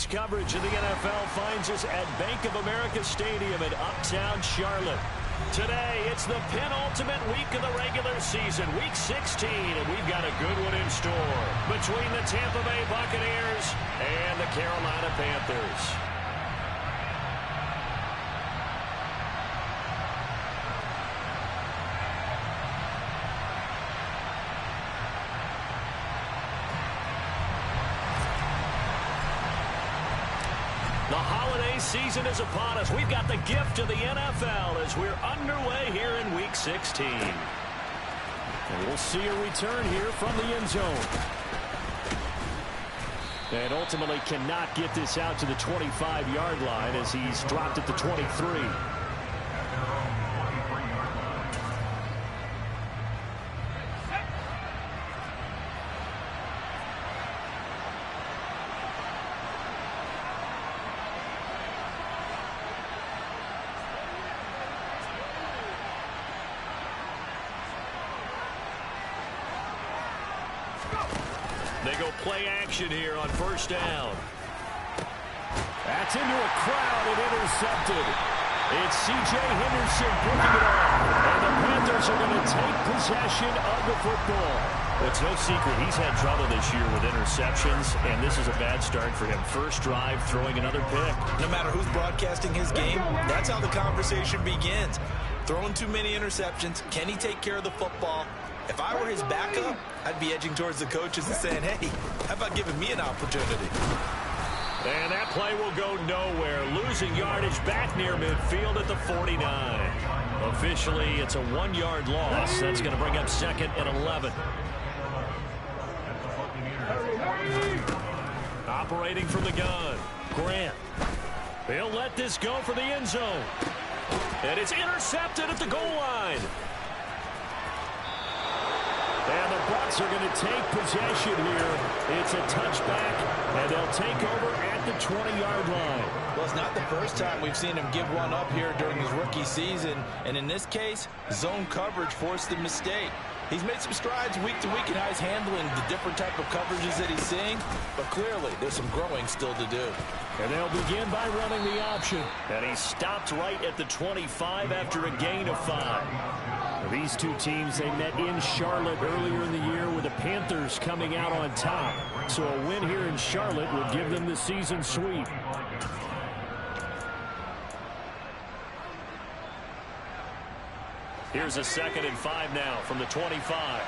Tonight's coverage of the NFL finds us at Bank of America Stadium in Uptown Charlotte. Today, it's the penultimate week of the regular season, Week 16, and we've got a good one in store between the Tampa Bay Buccaneers and the Carolina Panthers. The holiday season is upon us. We've got the gift of the NFL as we're underway here in Week 16. And we'll see a return here from the end zone. And ultimately cannot get this out to the 25-yard line as he's dropped at the 23. They go play action here on first down. That's into a crowd and intercepted. It's C.J. Henderson picking it off. And the Panthers are going to take possession of the football. It's no secret he's had trouble this year with interceptions, and this is a bad start for him. First drive, throwing another pick. No matter who's broadcasting his game, that's how the conversation begins. Throwing too many interceptions. Can he take care of the football? If I were his backup, I'd be edging towards the coaches and saying, hey, how about giving me an opportunity? And that play will go nowhere. Losing yardage back near midfield at the 49. Officially, it's a 1-yard loss. That's going to bring up second and 11. Operating from the gun, Grant. He'll let this go for the end zone. And it's intercepted at the goal line. And the Bucs are going to take possession here. It's a touchback, and they'll take over at the 20-yard line. Well, it's not the first time we've seen him give one up here during his rookie season. And in this case, zone coverage forced the mistake. He's made some strides week to week in how he's handling the different type of coverages that he's seeing. But clearly, there's some growing still to do. And they'll begin by running the option. And he stopped right at the 25 after a gain of 5. These two teams, they met in Charlotte earlier in the year with the Panthers coming out on top. So a win here in Charlotte would give them the season sweep. Here's a 2nd and 5 now from the 25.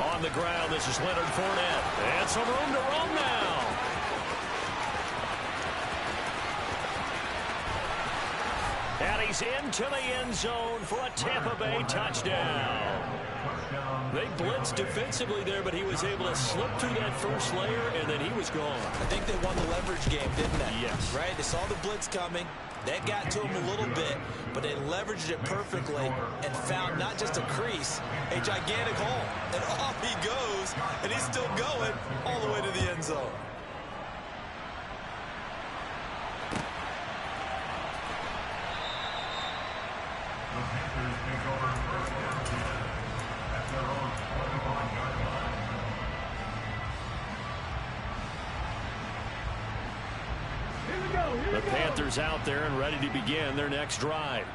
On the ground, this is Leonard Fournette. And some room to roam now. And he's into the end zone for a Tampa Bay touchdown. They blitzed defensively there, but he was able to slip through that first layer, and then he was gone. I think they won the leverage game, didn't they? Yes. Right? They saw the blitz coming. That got to him a little bit, but they leveraged it perfectly and found not just a crease, a gigantic hole. And off he goes, and he's still going all the way to the end zone. The Panthers out there and ready to begin their next drive.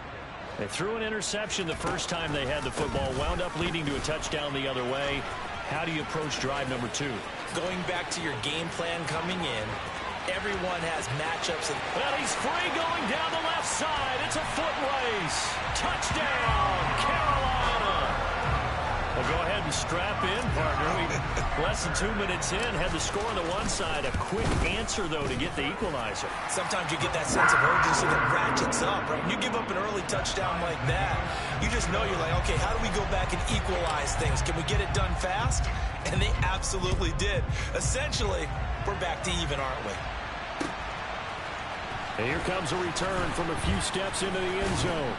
They threw an interception the first time they had the football, wound up leading to a touchdown the other way. How do you approach drive number 2? Going back to your game plan coming in, everyone has matchups. Well, he's free going down the left side. It's a foot race. Touchdown, Carolina. Well, go ahead and strap in, partner. Less than 2 minutes in, had the score on the one side. A quick answer, though, to get the equalizer. Sometimes you get that sense of urgency that ratchets up, right? When you give up an early touchdown like that, you just know you're like, okay, how do we go back and equalize things? Can we get it done fast? And they absolutely did. Essentially, we're back to even, aren't we? And here comes a return from a few steps into the end zone.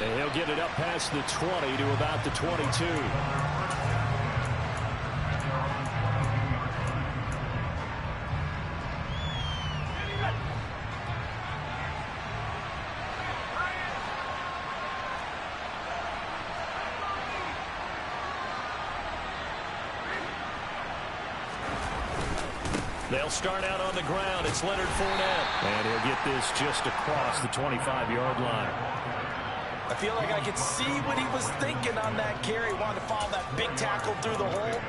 And he'll get it up past the 20 to about the 22. They'll start out on the ground. It's Leonard Fournette. And he'll get this just across the 25-yard line. I feel like I could see what he was thinking on that carry. Wanted to follow that big tackle through the hole.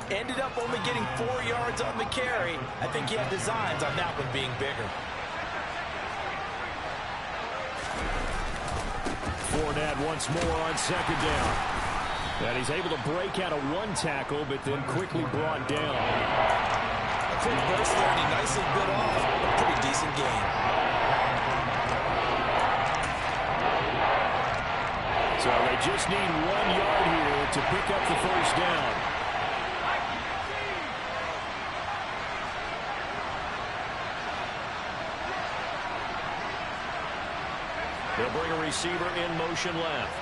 Ended up only getting 4 yards on the carry. I think he had designs on that one being bigger. Fournette once more on second down. And he's able to break out of one tackle, but then quickly brought down. A quick burst there, and he nicely bit off a pretty decent gain. So they just need 1 yard here to pick up the first down. They'll bring a receiver in motion left.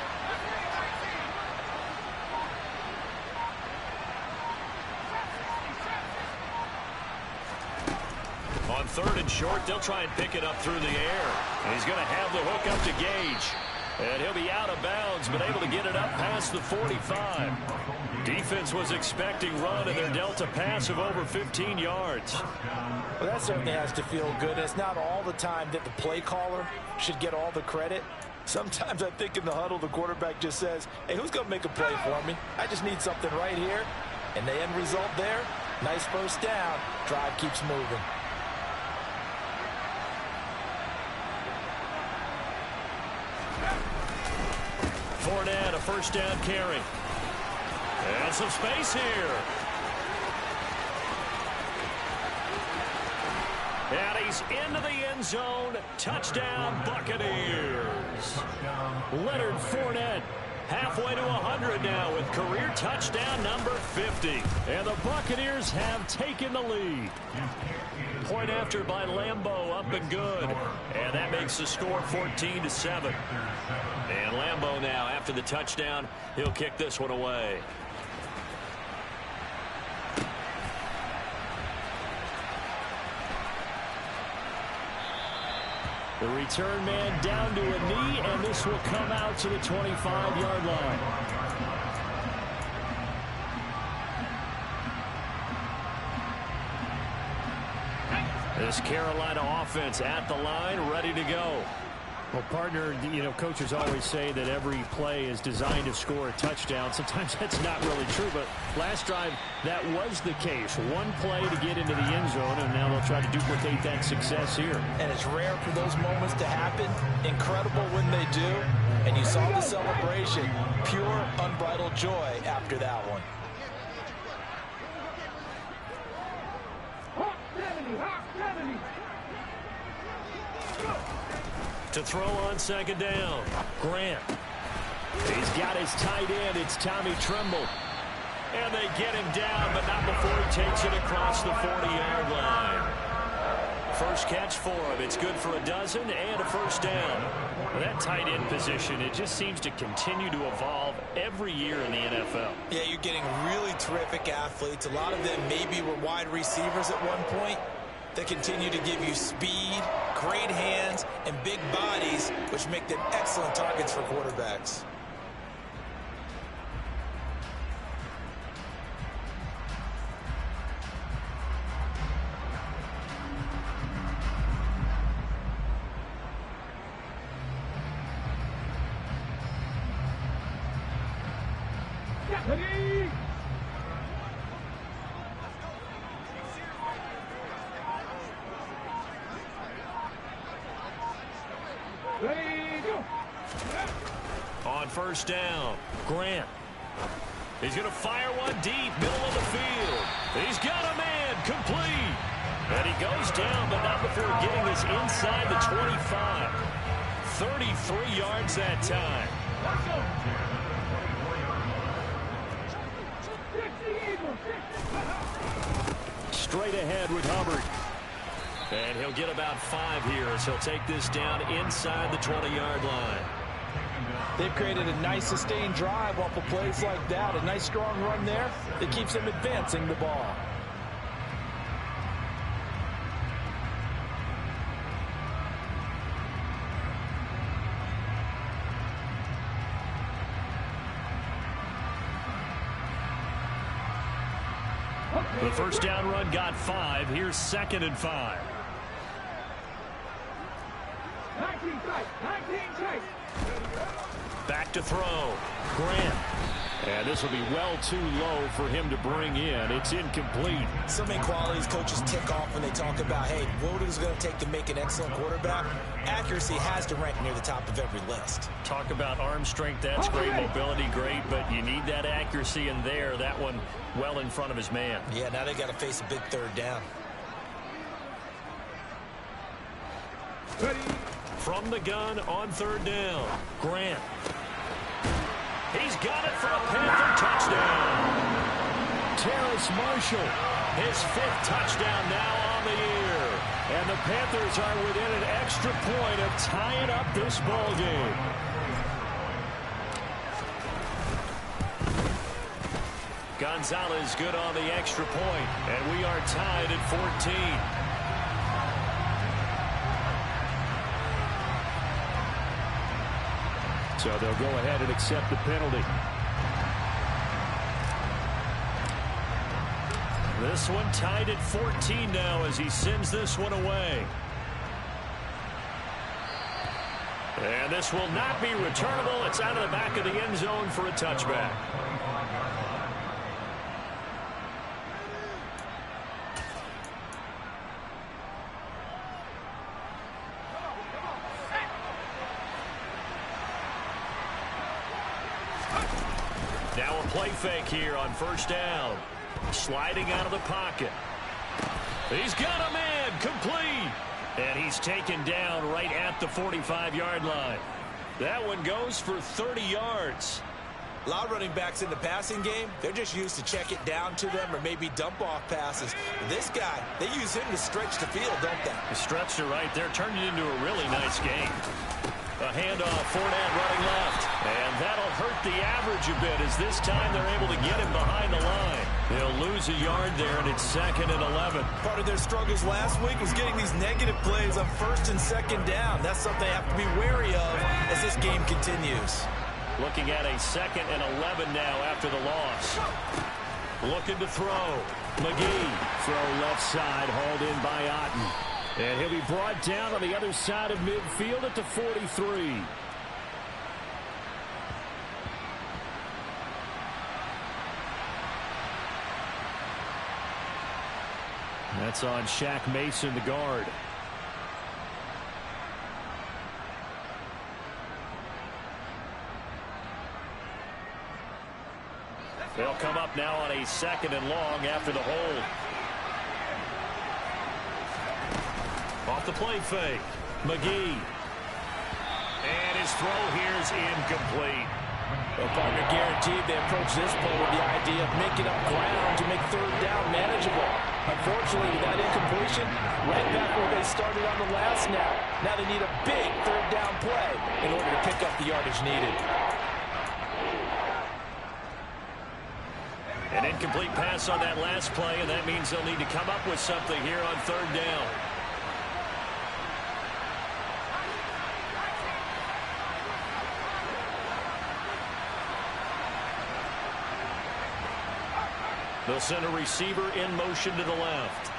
On 3rd and short, they'll try and pick it up through the air. And he's going to have the hook up to Gage. And he'll be out of bounds, but able to get it up past the 45. Defense was expecting run, and they're dealt a pass of over 15 yards. Well, that certainly has to feel good. It's not all the time that the play caller should get all the credit. Sometimes I think in the huddle, the quarterback just says, hey, who's going to make a play for me? I just need something right here. And the end result there, nice first down. Drive keeps moving. Fournette, a first down carry. And some space here. And he's into the end zone. Touchdown, Buccaneers. Leonard Fournette, halfway to 100 now with career touchdown number 50. And the Buccaneers have taken the lead. Point after by Lambeau, up and good. And that makes the score 14-7. And Lambeau now, after the touchdown, he'll kick this one away. The return man down to a knee, and this will come out to the 25-yard line. This Carolina offense at the line, ready to go. Well, partner, coaches always say that every play is designed to score a touchdown. Sometimes that's not really true, but last drive, that was the case. One play to get into the end zone, and now they'll try to duplicate that success here. And it's rare for those moments to happen. Incredible when they do. And you saw the celebration. Pure, unbridled joy after that one. To throw on second down, Grant. He's got his tight end. It's Tommy Tremble. And they get him down, but not before he takes it across the 40-yard line. First catch for him. It's good for a dozen and a first down. Well, that tight end position, it just seems to continue to evolve every year in the NFL. Yeah, you're getting really terrific athletes. A lot of them maybe were wide receivers at one point. They continue to give you speed, great hands, and big bodies, which make them excellent targets for quarterbacks. On first down, Grant. He's going to fire one deep, middle of the field. He's got a man, complete. And he goes down, but not before getting this inside the 25. 33 yards that time. Straight ahead with Hubbard. And he'll get about 5 here as he'll take this down inside the 20-yard line. They've created a nice sustained drive off of plays like that. A nice strong run there that keeps them advancing the ball. The first down run got 5. Here's 2nd and 5. 19 chase. Back to throw. Grant. And this will be well too low for him to bring in. It's incomplete. So many qualities coaches tick off when they talk about, hey, what is it going to take to make an excellent quarterback? Accuracy has to rank near the top of every list. Talk about arm strength. That's great. Mobility, great. But you need that accuracy in there. That one well in front of his man. Yeah, now they got to face a big 3rd down. Ready. From the gun on 3rd down. Grant. He's got it for a Panther touchdown. Terrace Marshall, his 5th touchdown now on the year. And the Panthers are within an extra point of tying up this ball game. Gonzalez good on the extra point, and we are tied at 14. So they'll go ahead and accept the penalty. This one tied at 14 now as he sends this one away. And this will not be returnable. It's out of the back of the end zone for a touchback. Now a play fake here on 1st down. Sliding out of the pocket. He's got a man, complete. And he's taken down right at the 45-yard line. That one goes for 30 yards. A lot of running backs in the passing game, they're just used to check it down to them or maybe dump off passes. This guy, they use him to stretch the field, don't they? The stretcher right there turned it into a really nice game. A handoff, Fournette running left. And that'll hurt the average a bit as this time they're able to get him behind the line. They'll lose a yard there, and it's 2nd and 11. Part of their struggles last week was getting these negative plays on 1st and 2nd down. That's something they have to be wary of as this game continues. Looking at a 2nd and 11 now after the loss. Looking to throw. McGee. Throw left side, hauled in by Otten. And he'll be brought down on the other side of midfield at the 43. That's on Shaq Mason, the guard. They'll come up now on a 2nd and long after the hold. Off the play fake. McGee. And his throw here is incomplete. Well, partner, guaranteed they approach this play with the idea of making up ground to make 3rd down manageable. Unfortunately, with that incompletion, right back where they started on the last snap. Now they need a big 3rd down play in order to pick up the yardage needed. An incomplete pass on that last play, and that means they'll need to come up with something here on 3rd down. They'll send a receiver in motion to the left.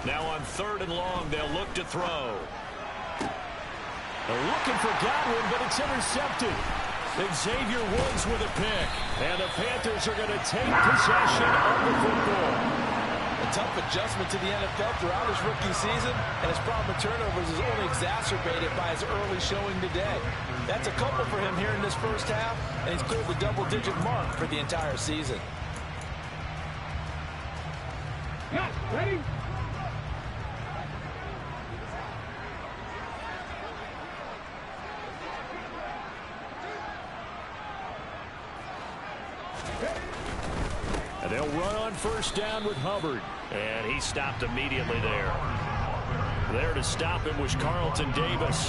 Now on 3rd and long, they'll look to throw. They're looking for Godwin, but it's intercepted. Xavier Woods with a pick. And the Panthers are going to take possession of the football. A tough adjustment to the NFL throughout his rookie season, and his problem with turnovers is only exacerbated by his early showing today. That's a couple for him here in this first half, and he's cleared the double-digit mark for the entire season. Yeah, ready? And they'll run on 1st down with Hubbard. And he stopped immediately there. There to him was Carlton Davis.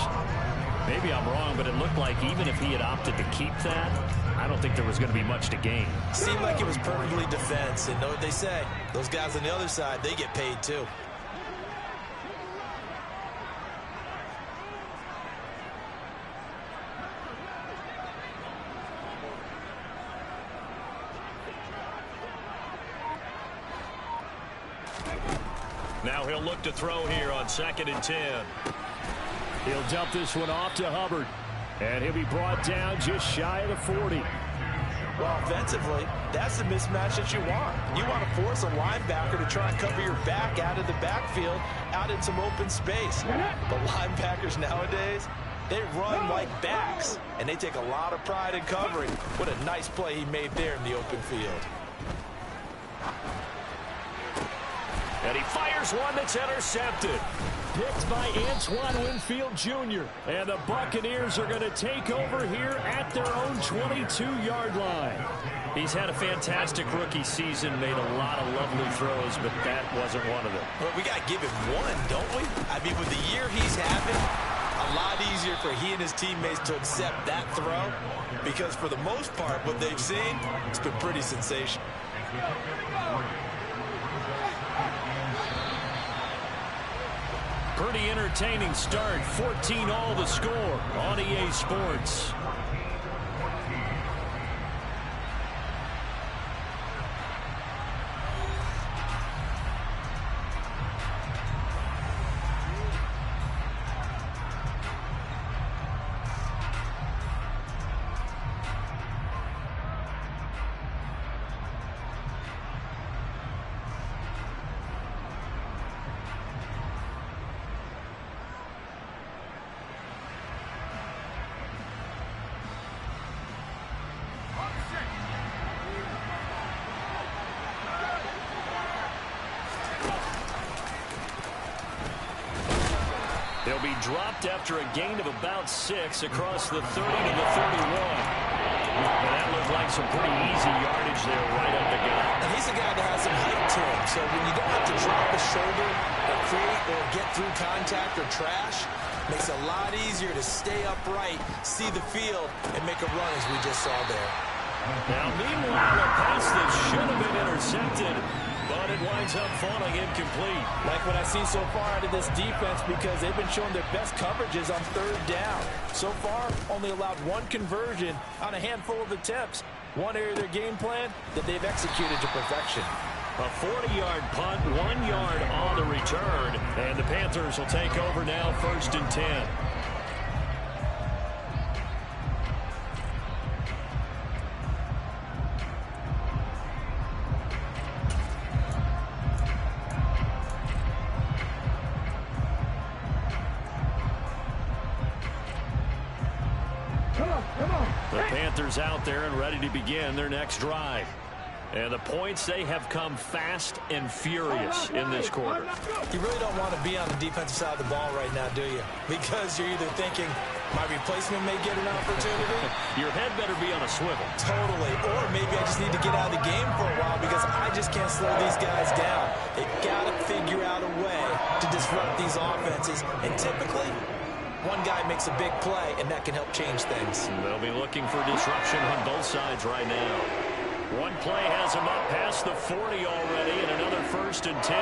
Maybe I'm wrong, but it looked like even if he had opted to keep that, I don't think there was going to be much to gain. Seemed like it was perfectly defense. And know what they say, those guys on the other side, they get paid too. Now he'll look to throw here on 2nd and 10. He'll dump this one off to Hubbard. And he'll be brought down just shy of the 40. Well, offensively, that's the mismatch that you want. You want to force a linebacker to try and cover your back out of the backfield, out in some open space. But linebackers nowadays, they run like backs, and they take a lot of pride in covering. What a nice play he made there in the open field. And he fires one that's intercepted. Picked by Antoine Winfield Jr. And the Buccaneers are going to take over here at their own 22-yard line. He's had a fantastic rookie season, made a lot of lovely throws, but that wasn't one of them. Well, we got to give him one, don't we? I mean, with the year he's having, a lot easier for he and his teammates to accept that throw, because for the most part, what they've seen, it's been pretty sensational. Pretty entertaining start. 14-all the score on EA Sports. They'll be dropped after a gain of about 6 across the 30 to the 31. And that looked like some pretty easy yardage there right up the gut. And he's a guy that has some height to him, so when you don't have to drop a shoulder or create or get through contact or trash, makes it a lot easier to stay upright, see the field, and make a run as we just saw there. Now, meanwhile, a pass that should have been intercepted, but it winds up falling incomplete. Like what I've seen so far out of this defense, because they've been showing their best coverages on 3rd down. So far, only allowed 1 conversion on a handful of attempts. One area of their game plan that they've executed to perfection. A 40-yard punt, 1 yard on the return, and the Panthers will take over now 1st and 10. The Panthers out there and ready to begin their next drive. And the points, they have come fast and furious in this quarter. You really don't want to be on the defensive side of the ball right now, do you? Because you're either thinking, my replacement may get an opportunity. Your head better be on a swivel. Totally. Or maybe I just need to get out of the game for a while because I just can't slow these guys down. They've got to figure out a way to disrupt these offenses. And typically, one guy makes a big play, and that can help change things. They'll be looking for disruption on both sides right now. One play has him up past the 40 already, and another 1st and 10.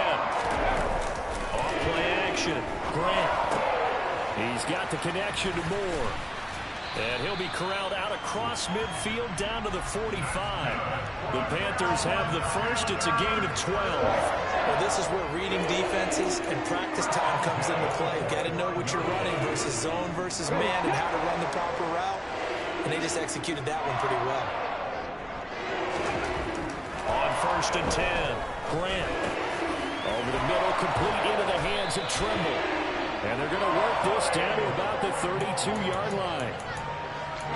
Off-play action. Grant. He's got the connection to Moore. And he'll be corralled out across midfield down to the 45. The Panthers have the first. It's a gain of 12. Well, this is where reading defenses and practice time comes into play. Got to know what you're running versus zone versus man and how to run the proper route. And they just executed that one pretty well. On 1st and 10, Grant. Over the middle, complete into the hands of Trimble. And they're going to work this down to about the 32-yard line.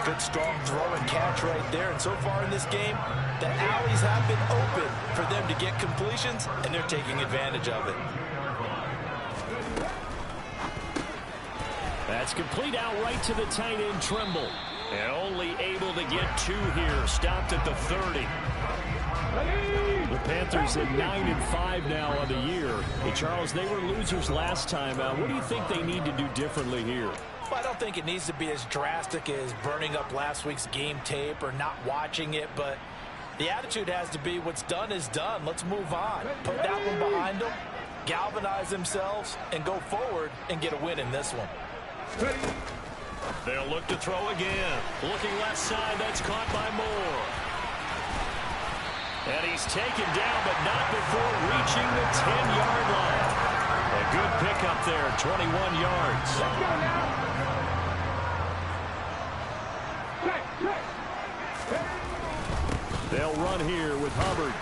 Good, strong throw and catch right there. And so far in this game, the alleys have been open for them to get completions, and they're taking advantage of it. That's complete out right to the tight end, Trimble. And only able to get 2 here. Stopped at the 30. The Panthers at 9-5 now on the year. Hey, Charles, they were losers last time. What do you think they need to do differently here? Well, I don't think it needs to be as drastic as burning up last week's game tape or not watching it, but the attitude has to be what's done is done. Let's move on. Put that one behind them, galvanize themselves, and go forward and get a win in this one. They'll look to throw again. Looking left side, that's caught by Moore. And he's taken down, but not before reaching the 10-yard line. good pickup there, 21 yards. Let's go now. They'll run here with Hubbard.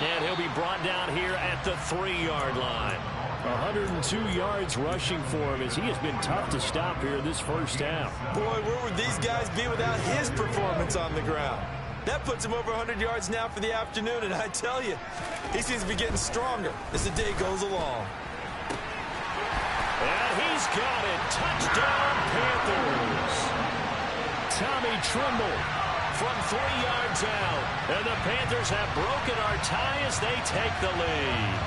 And he'll be brought down here at the 3-yard line. 102 yards rushing for him as he has been tough to stop here this first half. Boy, where would these guys be without his performance on the ground? That puts him over 100 yards now for the afternoon, and I tell you, he seems to be getting stronger as the day goes along. And he's got it. Touchdown, Panthers. Tommy Tremble from 3 yards out. And the Panthers have broken our tie as they take the lead.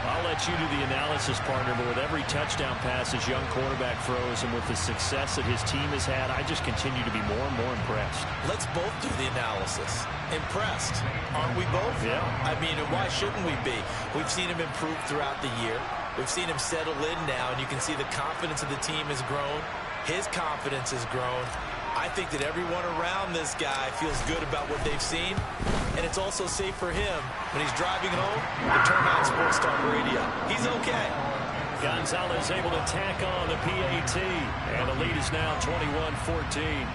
I'll let you do the analysis, partner, but with every touchdown pass his young quarterback throws and with the success that his team has had, I just continue to be more and more impressed. Let's both do the analysis. Impressed, aren't we both? Yeah. I mean, why shouldn't we be? We've seen him improve throughout the year. We've seen him settle in now, and you can see the confidence of the team has grown. His confidence has grown. I think that everyone around this guy feels good about what they've seen, and it's also safe for him when he's driving home to turn on Sports Talk Radio. He's okay. Gonzalez able to tack on the PAT, and the lead is now 21-14.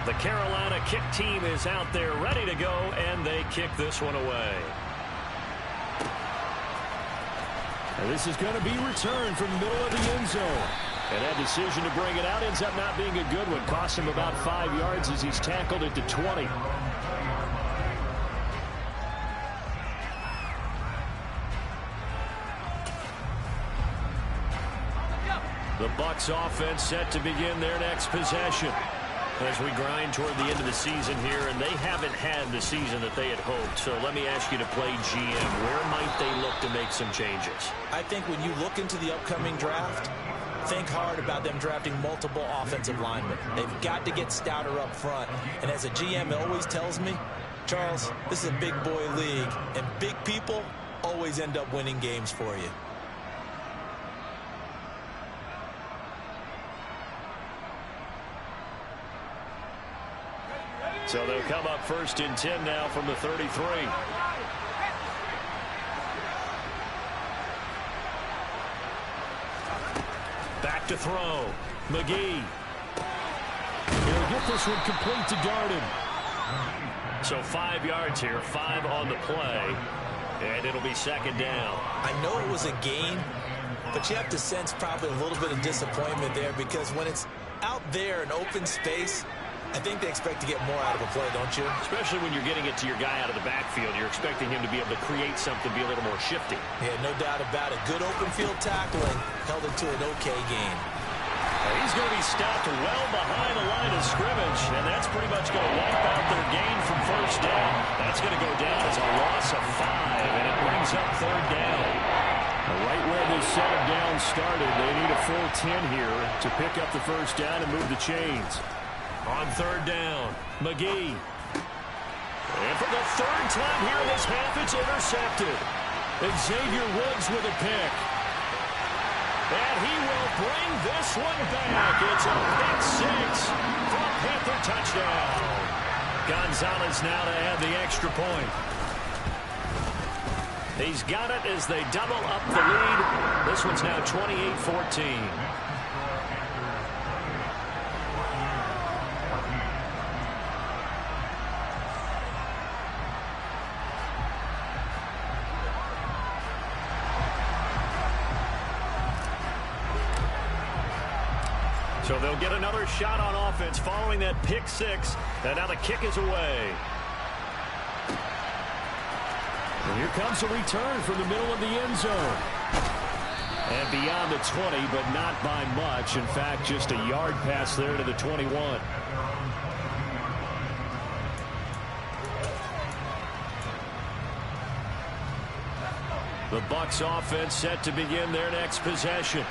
The Carolina kick team is out there ready to go, and they kick this one away. And this is going to be returned from the middle of the end zone. And that decision to bring it out ends up not being a good one. Cost him about 5 yards as he's tackled at the 20. The Bucs offense set to begin their next possession as we grind toward the end of the season here, and they haven't had the season that they had hoped. So let me ask you to play GM. Where might they look to make some changes? I think when you look into the upcoming draft, think hard about them drafting multiple offensive linemen. They've got to get stouter up front. And as a GM, it always tells me, Charles, this is a big boy league, and big people always end up winning games for you. So they'll come up 1st and 10 now from the 33. Back to throw. McGee. He'll get this one complete to Garden. So 5 yards here, 5 on the play, and it'll be 2nd down. I know it was a gain, but you have to sense probably a little bit of disappointment there because when it's out there in open space, I think they expect to get more out of a play, don't you? Especially when you're getting it to your guy out of the backfield. You're expecting him to be able to create something, be a little more shifty. Yeah, no doubt about it. Good open field tackling held it to an okay gain. He's going to be stopped well behind the line of scrimmage, and that's pretty much going to wipe out their gain from 1st down. That's going to go down as a loss of 5, and it brings up 3rd down. Right where this set of downs started, they need a full 10 here to pick up the 1st down and move the chains. On 3rd down, McGee. And for the 3rd time here in this half, it's intercepted. Xavier Woods with a pick. And he will bring this one back. It's a pick 6 for a Panther touchdown. Gonzalez now to add the extra point. He's got it as they double up the lead. This one's now 28-14. So they'll get another shot on offense following that pick 6. And now the kick is away. And here comes a return from the middle of the end zone. And beyond the 20, but not by much. In fact, just a yard pass there to the 21. The Bucs offense set to begin their next possession.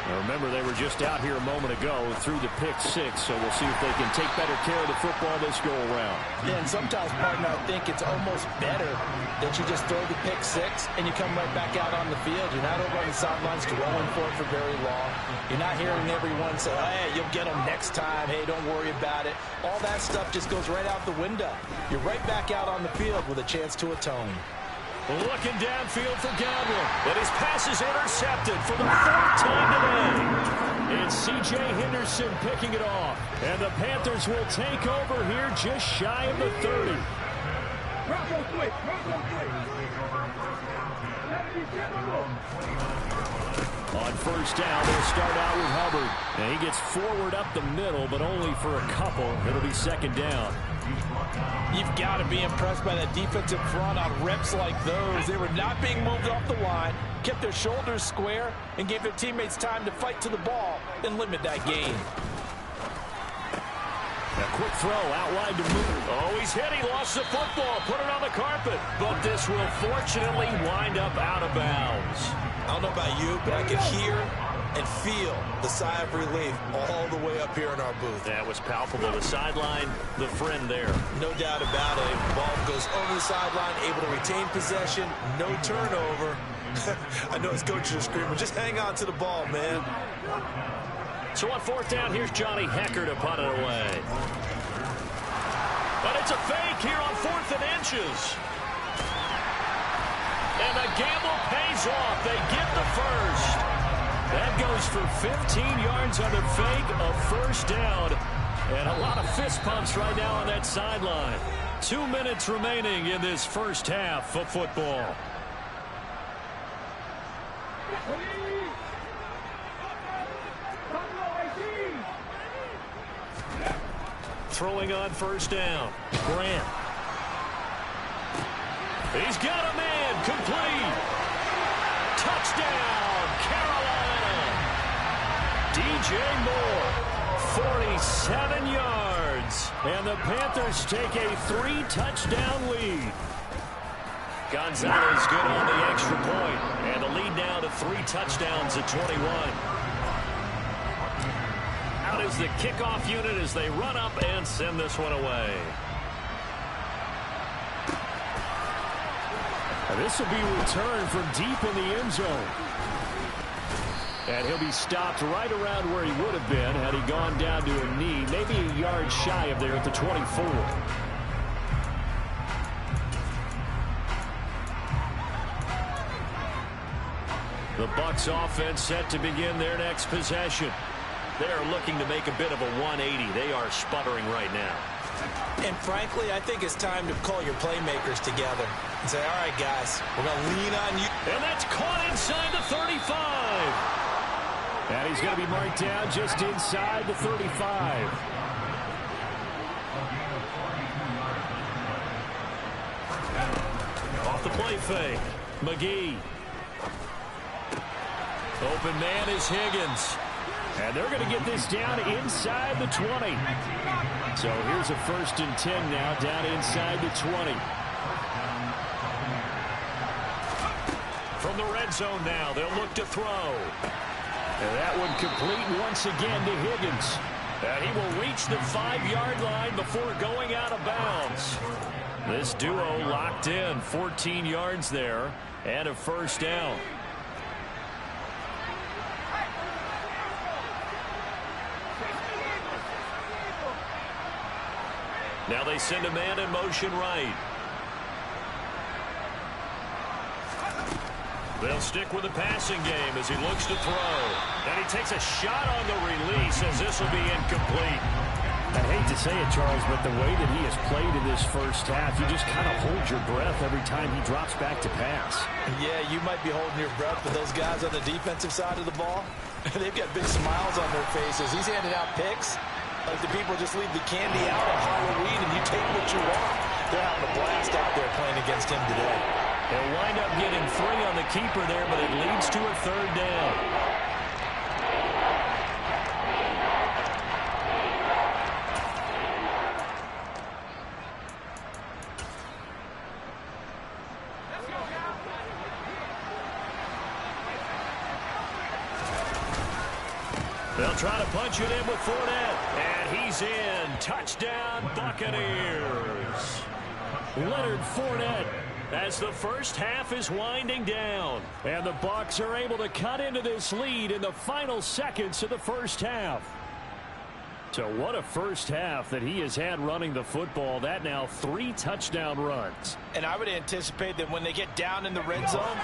Now remember, they were just out here a moment ago through the pick six, so we'll see if they can take better care of the football this go-around. Yeah, and sometimes, partner, I think it's almost better that you just throw the pick six and you come right back out on the field. You're not over on the sidelines dwelling for it for very long. You're not hearing everyone say, hey, you'll get them next time. Hey, don't worry about it. All that stuff just goes right out the window. You're right back out on the field with a chance to atone. Looking downfield for Godwin, and his pass is intercepted for the fourth time today. It's C.J. Henderson picking it off, and the Panthers will take over here just shy of the 30. Bronco quick. Bronco quick. On first down, they'll start out with Hubbard, and he gets forward up the middle, but only for a couple. It'll be second down. You've got to be impressed by that defensive front on reps like those. They were not being moved off the line, kept their shoulders square, and gave their teammates time to fight to the ball and limit that gain. A quick throw out wide to move. Oh, he's hit. He lost the football. Put it on the carpet. But this will fortunately wind up out of bounds. I don't know about you, but I can hear and feel the sigh of relief all the way up here in our booth. That was palpable. The sideline, the friend there. No doubt about it. The ball goes over the sideline, able to retain possession, no turnover. I know his coaches are screaming, just hang on to the ball, man. So on fourth down, here's Johnny Hecker to punt it away. But it's a fake here on 4th and inches. And the gamble pays off. They get the first. That goes for 15 yards on the fake, a first down. And a lot of fist pumps right now on that sideline. 2 minutes remaining in this first half of football. Throwing on first down. Grant. He's got a man. Complete. Touchdown, Carolina. DJ Moore, 47 yards. And the Panthers take a 3-touchdown lead. Gonzalez good on the extra point. And the lead now to 3 touchdowns at 21. Out is the kickoff unit as they run up and send this one away. And this will be returned from deep in the end zone. And he'll be stopped right around where he would have been had he gone down to a knee, maybe a yard shy of there at the 24. The Bucs offense set to begin their next possession. They are looking to make a bit of a 180. They are sputtering right now. And frankly, I think it's time to call your playmakers together and say, all right, guys, we're going to lean on you. And that's caught inside the 35. And he's going to be marked down just inside the 35. Off the play fake. McGee. Open man is Higgins. And they're going to get this down inside the 20. So here's a 1st and 10 now, down inside the 20. From the red zone now, they'll look to throw. And that one complete once again to Higgins. And he will reach the 5-yard line before going out of bounds. This duo locked in, 14 yards there, and a first down. Now they send a man in motion right. They'll stick with the passing game as he looks to throw. And he takes a shot on the release as this will be incomplete. I hate to say it, Charles, but the way that he has played in this first half, you just kind of hold your breath every time he drops back to pass. Yeah, you might be holding your breath, but those guys on the defensive side of the ball, they've got big smiles on their faces. He's handing out picks. Like the people just leave the candy out on Halloween and you take what you want. They're having a blast out there playing against him today. They'll wind up getting 3 on the keeper there, but it leads to a 3rd down. They'll try to punch it in with Fournette. And he's in. Touchdown, Buccaneers. Leonard Fournette as the first half is winding down. And the Bucs are able to cut into this lead in the final seconds of the first half. So what a first half that he has had running the football. That now 3 touchdown runs. And I would anticipate that when they get down in the red zone,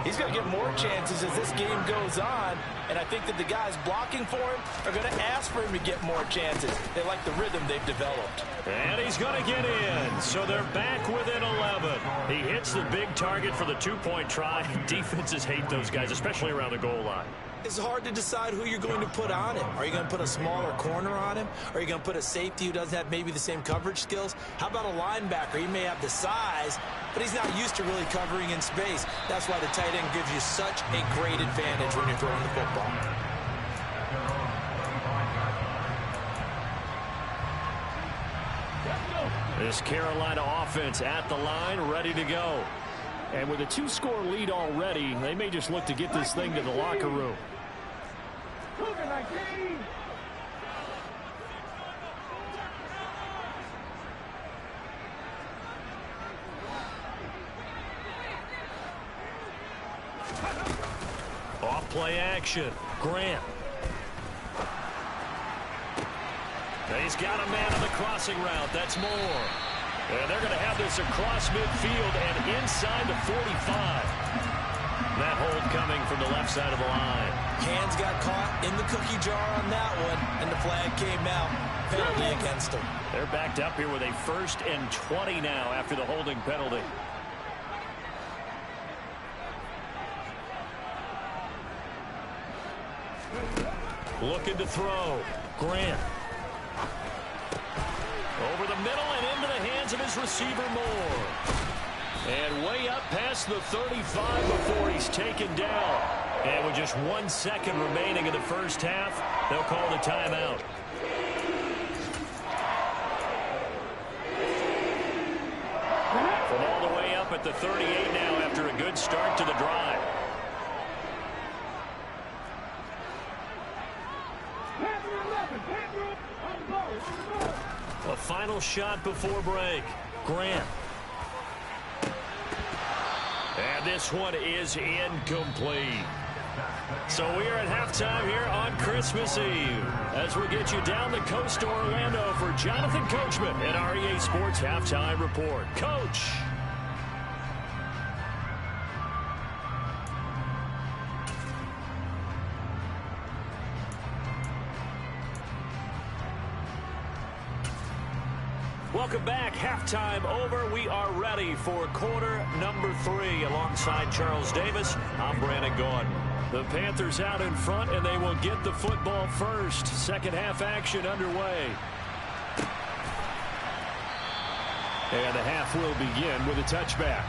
he's going to get more chances as this game goes on. And I think that the guys blocking for him are going to ask for him to get more chances. They like the rhythm they've developed. And he's going to get in. So they're back within 11. He hits the big target for the 2-point try. Defenses hate those guys, especially around the goal line. It's hard to decide who you're going to put on him. Are you going to put a smaller corner on him? Are you going to put a safety who doesn't have maybe the same coverage skills? How about a linebacker? He may have the size, but he's not used to really covering in space. That's why the tight end gives you such a great advantage when you're throwing the football. This Carolina offense at the line, ready to go. And with a 2-score lead already, they may just look to get this thing to the locker room. Off play action. Grant. He's got a man on the crossing route. That's Moore. And they're going to have this across midfield and inside the 45. That hold coming from the left side of the line. Hands got caught in the cookie jar on that one, and the flag came out. Penalty against them. They're backed up here with a 1st and 20 now after the holding penalty. Looking to throw. Grant. Over the middle and into the hands of his receiver, Moore. And way up past the 35 before he's taken down. And with just 1 second remaining in the first half, they'll call the timeout. From all the way up at the 38 now after a good start to the drive. A final shot before break. Grant. And this one is incomplete. So we are at halftime here on Christmas Eve as we get you down the coast to Orlando for Jonathan Coachman at REA Sports Halftime Report. Coach. Welcome back. Halftime over. We are ready for quarter number 3. Alongside Charles Davis, I'm Brandon Gordon. The Panthers out in front, and they will get the football first. Second half action underway. And the half will begin with a touchback.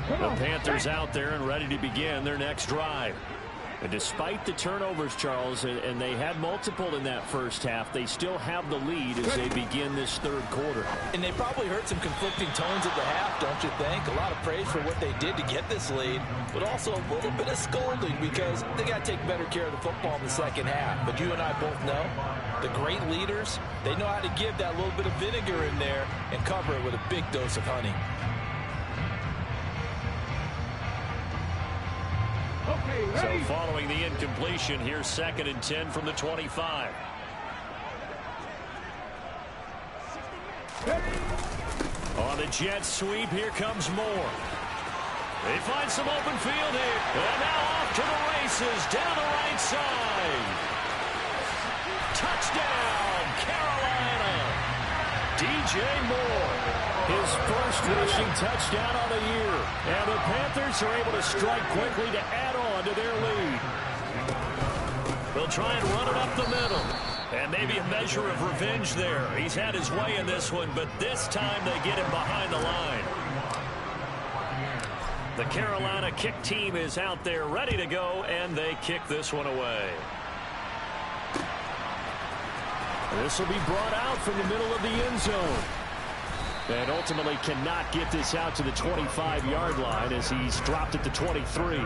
The Panthers out there and ready to begin their next drive. And despite the turnovers, Charles, and they had multiple in that first half, they still have the lead as they begin this third quarter. And they probably heard some conflicting tones at the half, don't you think? A lot of praise for what they did to get this lead, but also a little bit of scolding because they got to take better care of the football in the second half. But you and I both know the great leaders, they know how to give that little bit of vinegar in there and cover it with a big dose of honey. So following the incompletion, here's 2nd and 10 from the 25. On the jet sweep, here comes Moore. They find some open field here. And now off to the races, down the right side. Touchdown, Carolina. DJ Moore. His first rushing touchdown on the year. And the Panthers are able to strike quickly to add on to their lead. They'll try and run it up the middle. And maybe a measure of revenge there. He's had his way in this one, but this time they get him behind the line. The Carolina kick team is out there ready to go, and they kick this one away. This will be brought out from the middle of the end zone. And ultimately cannot get this out to the 25-yard line as he's dropped it to 23.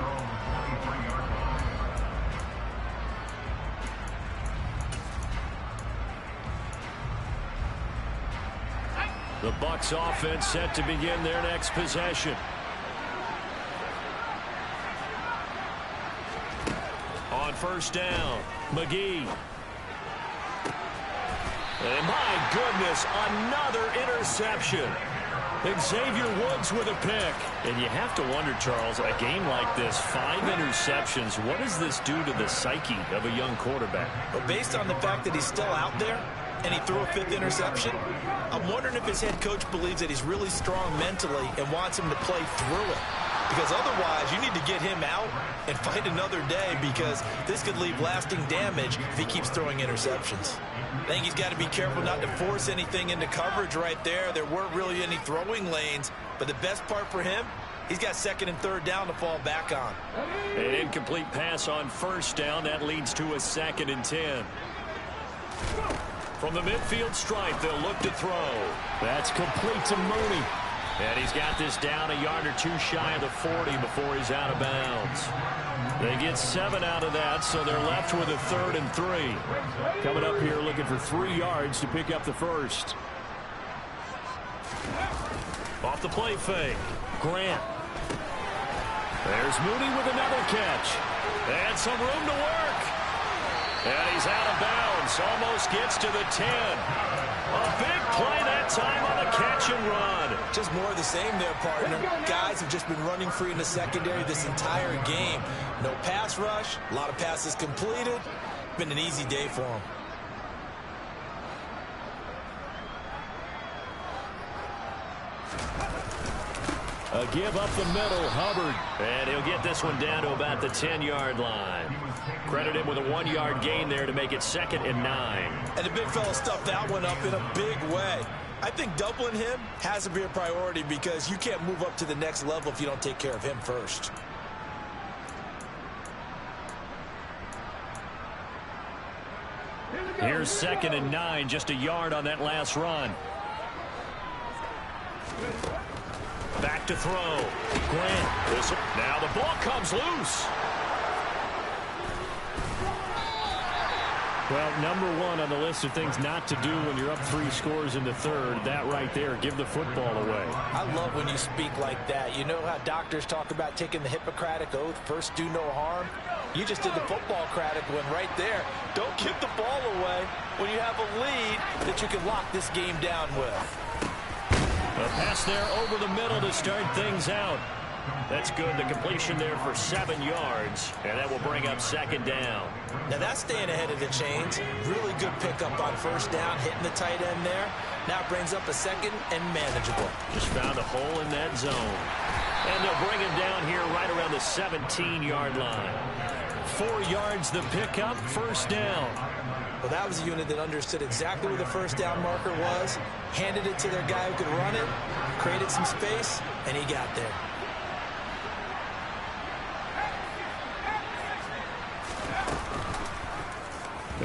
The Bucs offense set to begin their next possession. On first down, McGee. And my goodness, another interception. Xavier Woods with a pick. And you have to wonder, Charles, a game like this, 5 interceptions, what does this do to the psyche of a young quarterback? But based on the fact that he's still out there and he threw a 5th interception, I'm wondering if his head coach believes that he's really strong mentally and wants him to play through it. Because otherwise, you need to get him out and fight another day, because this could leave lasting damage if he keeps throwing interceptions. I think he's got to be careful not to force anything into coverage right there. There weren't really any throwing lanes, but the best part for him, he's got 2nd and 3rd down to fall back on. An incomplete pass on first down. That leads to a 2nd and 10. From the midfield stripe, they'll look to throw. That's complete to Mooney. And he's got this down a yard or two shy of the 40 before he's out of bounds. They get 7 out of that, so they're left with a 3rd and 3. Coming up here looking for 3 yards to pick up the first. Off the play fake, Grant. There's Mooney with another catch. And some room to work. And he's out of bounds. Almost gets to the 10. A big play that time on the catch and run. Just more of the same there, partner. Guys have just been running free in the secondary this entire game. No pass rush. A lot of passes completed. Been an easy day for them. A give up the middle, Hubbard. And he'll get this one down to about the 10-yard line. Credit him with a 1-yard gain there to make it 2nd and 9. And the big fella stuffed that one up in a big way. I think doubling him has to be a priority, because you can't move up to the next level if you don't take care of him first. Here's 2nd and 9, just a yard on that last run. Back to throw. Grant. Now the ball comes loose. Well, number 1 on the list of things not to do when you're up 3 scores in the 3rd, that right there, give the football away. I love when you speak like that. You know how doctors talk about taking the Hippocratic Oath, first do no harm? You just did the football-cratic one right there. Don't give the ball away when you have a lead that you can lock this game down with. A pass there over the middle to start things out. That's good. The completion there for 7 yards, and that will bring up 2nd down. Now that's staying ahead of the chains. Really good pickup on first down, hitting the tight end there. Now brings up a 2nd and manageable. Just found a hole in that zone. And they'll bring him down here right around the 17-yard line. 4 yards the pickup, first down. Well, that was a unit that understood exactly where the first down marker was, handed it to their guy who could run it, created some space, and he got there.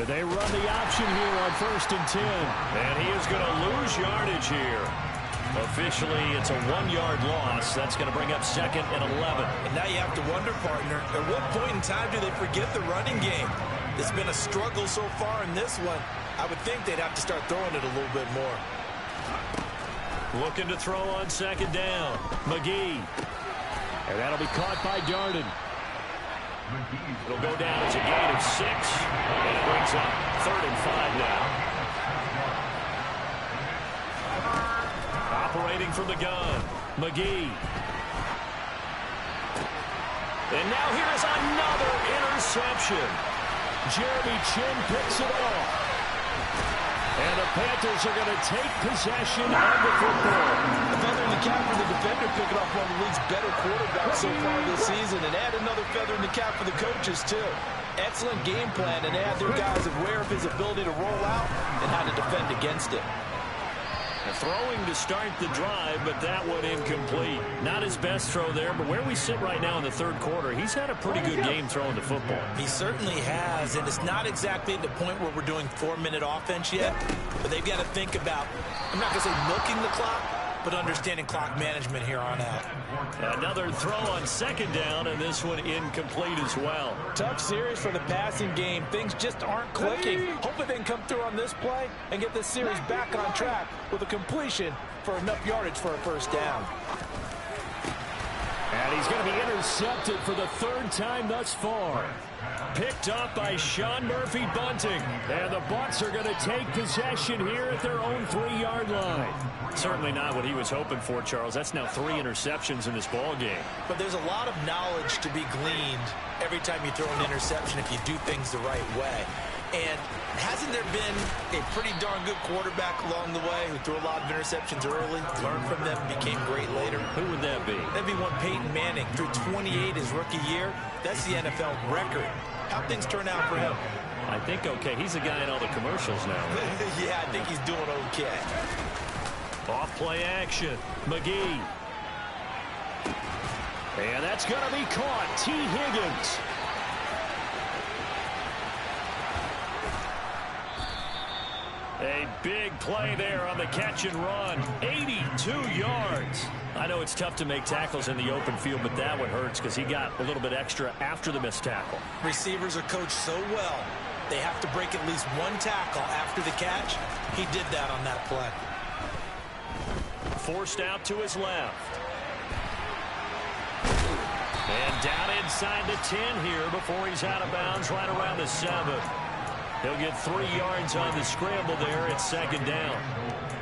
They run the option here on 1st and 10. And he is going to lose yardage here. Officially, it's a 1-yard loss. That's going to bring up 2nd and 11. And now you have to wonder, partner, at what point in time do they forget the running game? It's been a struggle so far in this one. I would think they'd have to start throwing it a little bit more. Looking to throw on 2nd down. McGee. And that'll be caught by Darden. It'll go down as a gain of 6. And it brings up 3rd and 5 now. Operating from the gun, McGee. And now here is another interception. Jeremy Chin picks it off. And the Panthers are going to take possession of the football. A feather in the cap for the defender, picking off one of the league's better quarterbacks so far this season, and add another feather in the cap for the coaches, too. Excellent game plan, and they had their guys aware of his ability to roll out and how to defend against it. Throwing to start the drive, but that one incomplete. Not his best throw there, but where we sit right now in the third quarter, he's had a pretty good game throwing the football. He certainly has, and it's not exactly at the point where we're doing 4-minute offense yet, but they've got to think about, I'm not going to say milking the clock, but understanding clock management here on out. Another throw on second down, and this one incomplete as well. Tough series for the passing game. Things just aren't clicking. Hopefully they can come through on this play and get this series back on track with a completion for enough yardage for a first down. And he's going to be intercepted for the third time thus far. Picked up by Sean Murphy-Bunting. And the Bucs are going to take possession here at their own 3-yard line. Certainly not what he was hoping for, Charles. That's now 3 interceptions in this ball game. But there's a lot of knowledge to be gleaned every time you throw an interception if you do things the right way. And hasn't there been a pretty darn good quarterback along the way who threw a lot of interceptions early, learned from them, became great later? Who would that be? That'd be one Peyton Manning. Threw 28 his rookie year. That's the NFL record. How'd things turn out for him? I think okay. He's a guy in all the commercials now. Right? Yeah, I think he's doing okay. Off play action. McGee. And that's going to be caught. T. Higgins. A big play there on the catch and run. 82 yards. I know it's tough to make tackles in the open field, but that one hurts because he got a little bit extra after the missed tackle. Receivers are coached so well, they have to break at least one tackle after the catch. He did that on that play. Forced out to his left. And down inside the 10 here before he's out of bounds right around the 7. He'll get 3 yards on the scramble there at second down.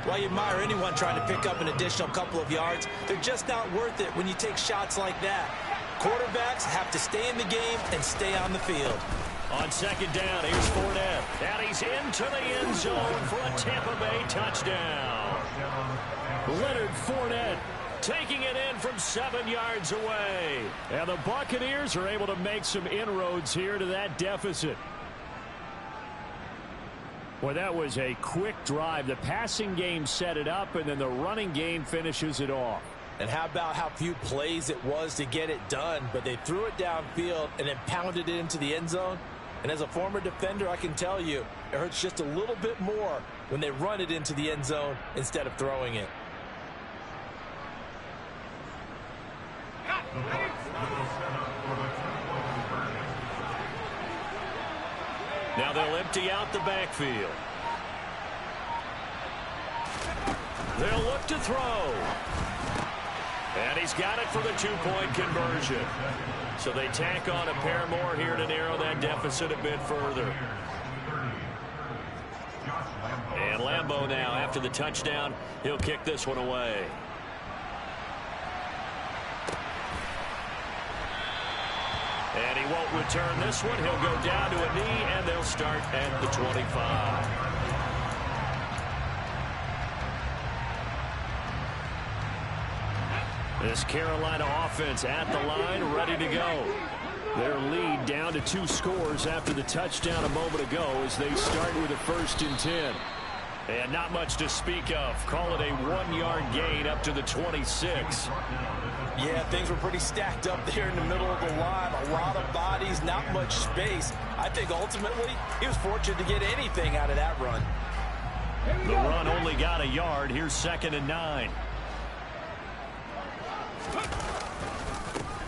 Well, you admire anyone trying to pick up an additional couple of yards. They're just not worth it when you take shots like that. Quarterbacks have to stay in the game and stay on the field. On second down, here's Fournette. And he's into the end zone for a Tampa Bay touchdown. Leonard Fournette taking it in from 7 yards away. And the Buccaneers are able to make some inroads here to that deficit. Well, that was a quick drive. The passing game set it up, and then the running game finishes it off. And how about how few plays it was to get it done, but they threw it downfield and then pounded it into the end zone. And as a former defender, I can tell you, it hurts just a little bit more when they run it into the end zone instead of throwing it. Now they'll empty out the backfield. They'll look to throw. And he's got it for the 2-point conversion. So they tack on a pair more here to narrow that deficit a bit further. And Lambeau now, after the touchdown, he'll kick this one away. And he won't return this one. He'll go down to a knee, and they'll start at the 25. This Carolina offense at the line, ready to go. Their lead down to 2 scores after the touchdown a moment ago as they start with a 1st and 10. And not much to speak of. Call it a 1-yard gain up to the 26. Yeah, things were pretty stacked up there in the middle of the line. A lot of bodies, not much space. I think ultimately he was fortunate to get anything out of that run. The run only got a yard. Here's 2nd and 9.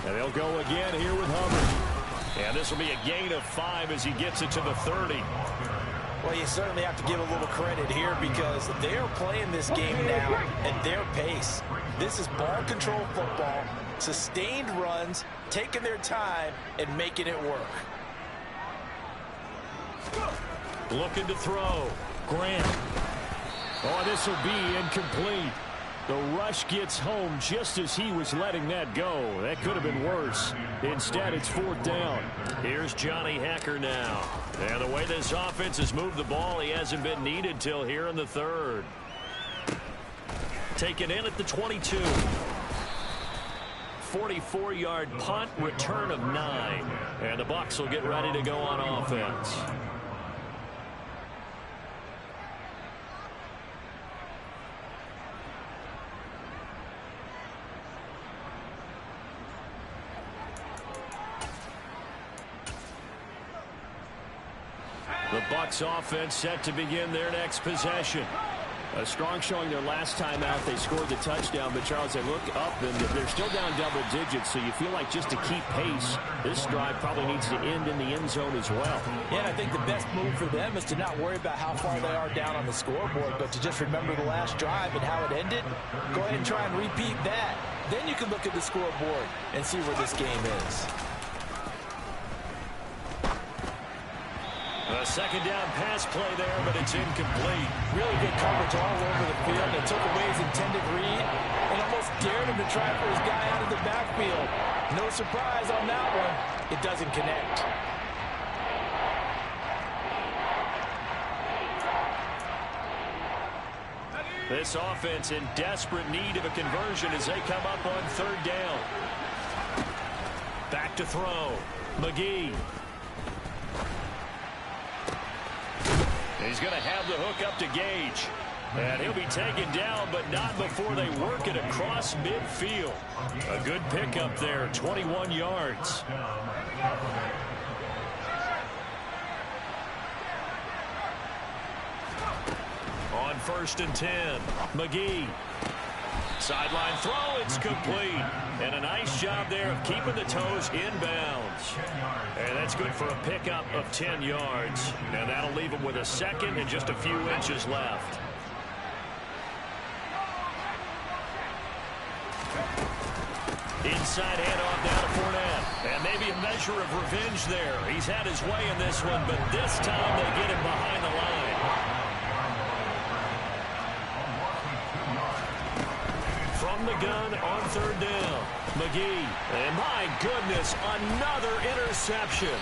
And they'll go again here with Hubbard. And this will be a gain of 5 as he gets it to the 30. Well, you certainly have to give a little credit here because they're playing this game now at their pace. This is ball control football, sustained runs, taking their time and making it work. Looking to throw. Grant. Oh, this will be incomplete. The rush gets home just as he was letting that go. That could have been worse. Instead, it's 4th down. Here's Johnny Hacker now. And the way this offense has moved the ball, he hasn't been needed till here in the 3rd. Taken in at the 22. 44-yard punt, return of 9. And the Bucs will get ready to go on offense. The Bucs offense set to begin their next possession. A strong showing their last time out. They scored the touchdown, but Charles, they look up and they're still down double digits, so you feel like just to keep pace, this drive probably needs to end in the end zone as well. Yeah, and I think the best move for them is to not worry about how far they are down on the scoreboard, but to just remember the last drive and how it ended. Go ahead and try and repeat that. Then you can look at the scoreboard and see where this game is. A second down pass play there, but it's incomplete. Really good coverage all over the field. They took away his intended read and almost dared him to try for his guy out of the backfield. No surprise on that one. It doesn't connect. This offense in desperate need of a conversion as they come up on third down. Back to throw. McGee. He's going to have the hook up to Gage. And he'll be taken down, but not before they work it across midfield. A good pickup there, 21 yards. On 1st and 10, McGee. Sideline throw, it's complete. And a nice job there of keeping the toes inbounds. And that's good for a pickup of 10 yards. And that'll leave him with a second and just a few inches left. Inside handoff down to Fournette. And maybe a measure of revenge there. He's had his way in this one, but this time they get him behind the line. From the gun on third down, McGee. And my goodness, another interception.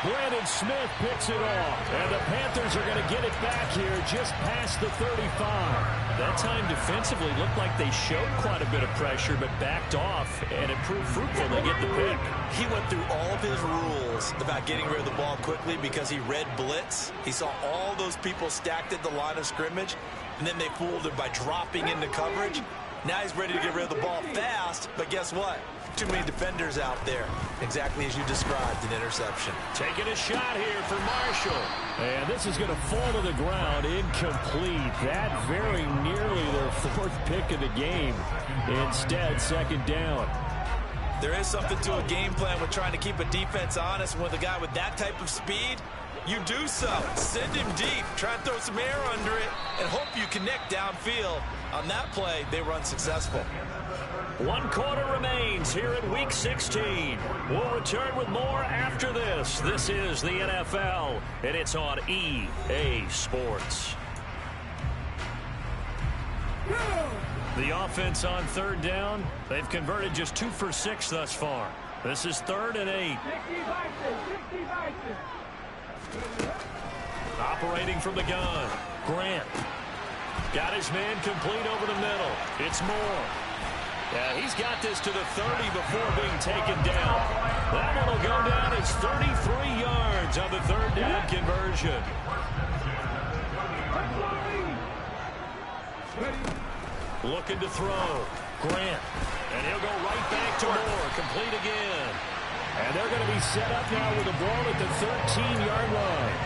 Brandon Smith picks it off. And the Panthers are going to get it back here just past the 35. That time defensively looked like they showed quite a bit of pressure, but backed off, and it proved fruitful. They get the pick. He went through all of his rules about getting rid of the ball quickly because he read blitz. He saw all those people stacked at the line of scrimmage, and then they fooled him by dropping into coverage. Now he's ready to get rid of the ball fast, but guess what? Too many defenders out there. Exactly as you described, an interception. Taking a shot here for Marshall. And this is going to fall to the ground, incomplete. That very nearly their 4th pick of the game. Instead, second down. There is something to a game plan with trying to keep a defense honest. With a guy with that type of speed, you do so. Send him deep. Try and throw some air under it and hope you connect downfield. On that play, they were unsuccessful. 1 quarter remains here in Week 16. We'll return with more after this. This is the NFL, and it's on EA Sports. The offense on third down, they've converted just 2 for 6 thus far. This is 3rd and 8. Operating from the gun, Grant. Got his man complete over the middle. It's Moore. Yeah, he's got this to the 30 before being taken down. That one will go down as 33 yards on the 3rd down conversion. Looking to throw. Grant. And he'll go right back to Moore. Complete again. And they're going to be set up now with the ball at the 13-yard line.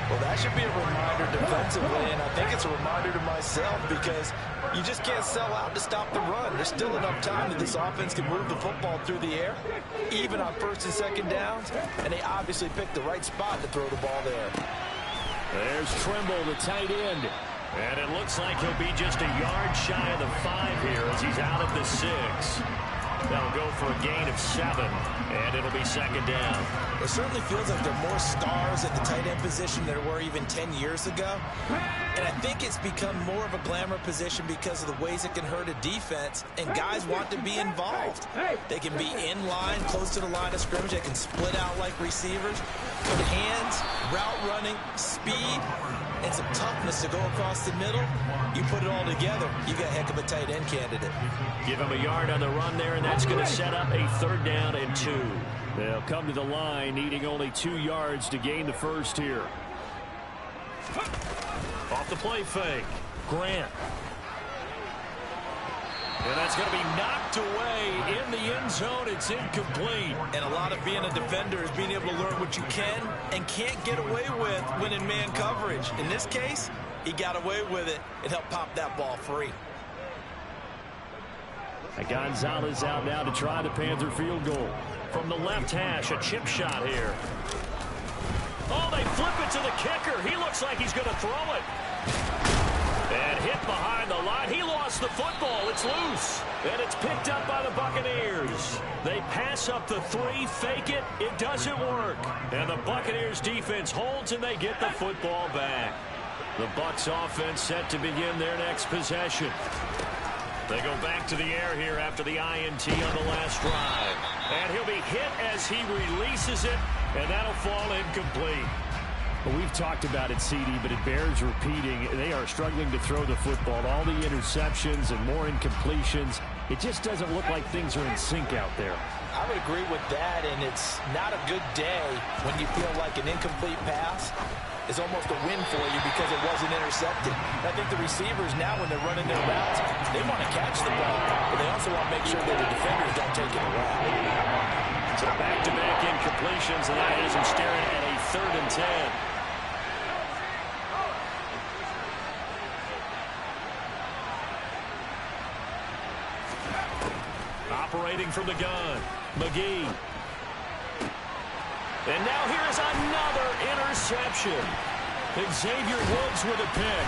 Well, that should be a reminder defensively, and I think it's a reminder to myself because you just can't sell out to stop the run. There's still enough time that this offense can move the football through the air, even on 1st and 2nd downs, and they obviously picked the right spot to throw the ball there. There's Trimble, the tight end. And it looks like he'll be just a yard shy of the 5 here as he's out at the 6. That'll go for a gain of 7, and it'll be second down. It certainly feels like there are more stars at the tight end position than there were even 10 years ago. And I think it's become more of a glamour position because of the ways it can hurt a defense, and guys want to be involved. They can be in line, close to the line of scrimmage. They can split out like receivers. But hands, route running, speed, and some toughness to go across the middle. You put it all together, you got a heck of a tight end candidate. Give him a yard on the run there, and that's going to set up a 3rd down and 2. They'll come to the line needing only 2 yards to gain the first here. Off the play fake. Grant. And that's going to be knocked away in the end zone. It's incomplete. And a lot of being a defender is being able to learn what you can and can't get away with when in man coverage. In this case, he got away with it and helped pop that ball free. Gonzalez out now to try the Panther field goal. From the left hash, a chip shot here. Oh, they flip it to the kicker. He looks like he's going to throw it. And hit behind the line. He lost the football. It's loose. And it's picked up by the Buccaneers. They pass up the 3, fake it. It doesn't work. And the Buccaneers defense holds and they get the football back. The Bucs offense set to begin their next possession. They go back to the air here after the INT on the last drive. And he'll be hit as he releases it, and that'll fall incomplete. Well, we've talked about it, CD, but it bears repeating. They are struggling to throw the football. All the interceptions and more incompletions. It just doesn't look like things are in sync out there. I would agree with that, and it's not a good day when you feel like an incomplete pass is almost a win for you because it wasn't intercepted. I think the receivers now, when they're running their routes, they want to catch the ball, but they also want to make sure that the defenders don't take it away. So back-to-back incompletions, and that has them staring at a 3rd and 10. Operating from the gun, McGee. And now here is another interception. Xavier Woods with a pick.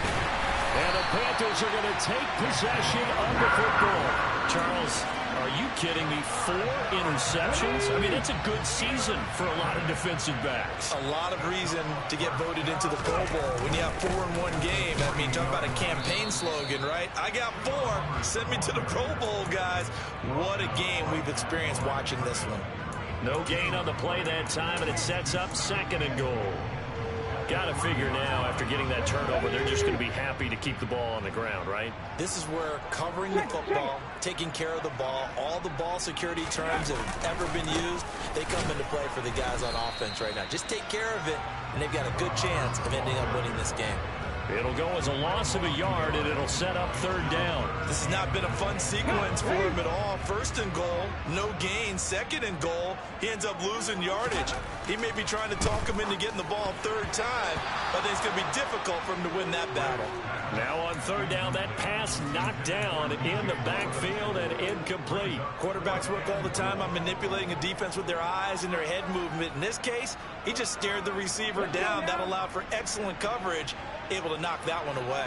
And the Panthers are going to take possession of the football. Charles, are you kidding me? 4 interceptions? I mean, that's a good season for a lot of defensive backs. A lot of reason to get voted into the Pro Bowl when you have 4 in one game. I mean, talk about a campaign slogan, right? I got 4. Send me to the Pro Bowl, guys. What a game we've experienced watching this one. No gain on the play that time, and it sets up 2nd and goal. Got to figure now, after getting that turnover, they're just going to be happy to keep the ball on the ground, right? This is where covering the football, taking care of the ball, all the ball security terms that have ever been used, they come into play for the guys on offense right now. Just take care of it, and they've got a good chance of ending up winning this game. It'll go as a loss of a yard, and it'll set up 3rd down. This has not been a fun sequence for him at all. 1st and goal, no gain. 2nd and goal, he ends up losing yardage. He may be trying to talk him into getting the ball 3rd time, but I think it's going to be difficult for him to win that battle. Now on 3rd down, that pass knocked down in the backfield and incomplete. Quarterbacks work all the time on manipulating a defense with their eyes and their head movement. In this case, he just stared the receiver down. That allowed for excellent coverage, able to knock that one away.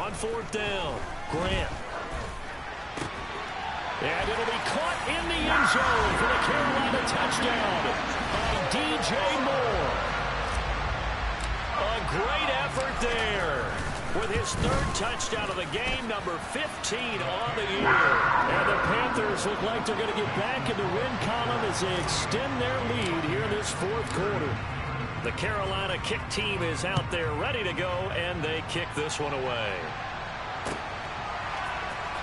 On 4th down, Grant. And it'll be caught in the end zone for the Carolina touchdown by DJ Moore. A great effort there with his 3rd touchdown of the game, number 15 on the year. And the Panthers look like they're going to get back in the win column as they extend their lead here in this 4th quarter. The Carolina kick team is out there ready to go, and they kick this one away.